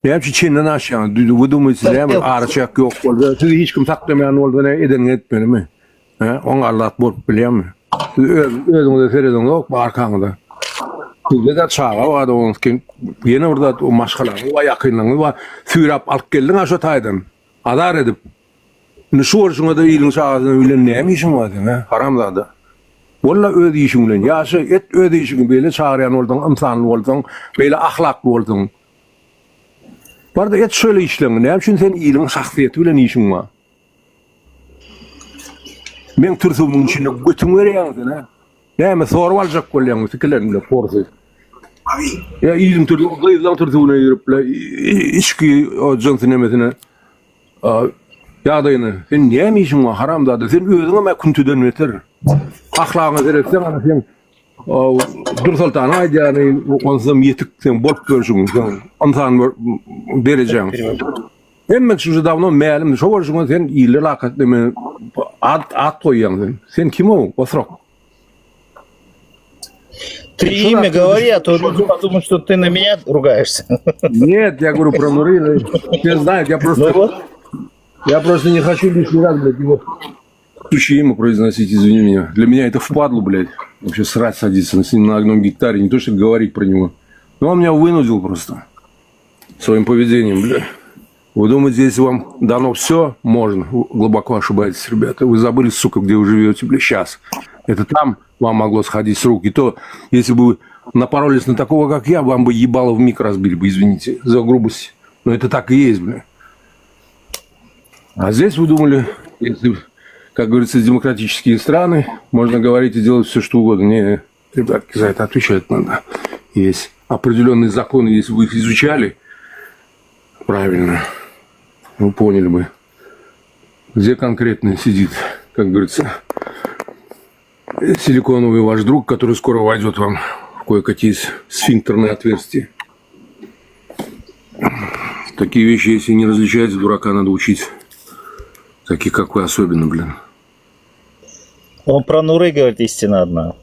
Ne Çin'den aşağı. Вы думаете, değil mi? Arçak yok. Siz hiç kim saklamayan olduğunu eden etmeli mi? Onu Allah bulup biliyor mu? Özünüzde feredin yok mu arkanızda? Sizde de çağa var da onun için yine orada o maşkalarınız var, yakınlarınız var. Süyrap alıp geldin aşağı taydan. Adar edip. Şu orşuna da iyiliğin çağızını bilen ne mi işin var değil mi? Haramzada. Valla öde işin bilen. Yaşı et öde işin böyle çağırayan oldun, insanlı oldun, böyle ahlaklı oldun. Var da et şöyle işlerin. Ne için sen iyiliğin şahsiyeti bilen işin var? Ben tırtımın içinde götün veriyorsun ha. Ne mi soru alacak kollayan fikirlerimle forsu. Ya iyiliğin tırtımına girip içki o cansın emesine yağdayını. Sen niye mi işin var haramzada? Sen özüne mi küntüden veter? Ahlakına verirsen ana sen Dur Sultan'a aydı yani onsam yetik sen bol görüşün sen onsan vereceğim. Hemen şu davno mealim şu görüşün sen iyilik lakat deme at koyuyorsun sen kim o? Osrok. Ты имя говори, а то люди подумают, что ты на меня ругаешься. Нет, я говорю про Нурила. Все знают, я просто не хочу лишний раз, блядь, его сущее имя произносить, извини меня. Для меня это впадло, блядь. Вообще срать садиться с ним на одном гектаре, не то что говорить про него. Но он меня вынудил просто своим поведением, блядь. Вы думаете, если вам дано все, можно? Вы глубоко ошибаетесь, ребята. Вы забыли, сука, где вы живете, блядь, сейчас. Это там вам могло сходить с рук. И то, если бы вы напоролись на такого, как я, вам бы ебало вмиг разбили бы, извините за грубость. Но это так и есть, блядь. А здесь вы думали, если, как говорится, демократические страны, можно говорить и делать все, что угодно. Не, ребятки, за это отвечать надо. Есть определенные законы, если вы их изучали правильно, вы поняли бы, где конкретно сидит, как говорится, силиконовый ваш друг, который скоро войдет вам в кое-какие сфинктерные отверстия. Такие вещи, если не различаете, дурака надо учить. Таких, как вы, особенно, блин. Он про Нуры говорит, истина одна.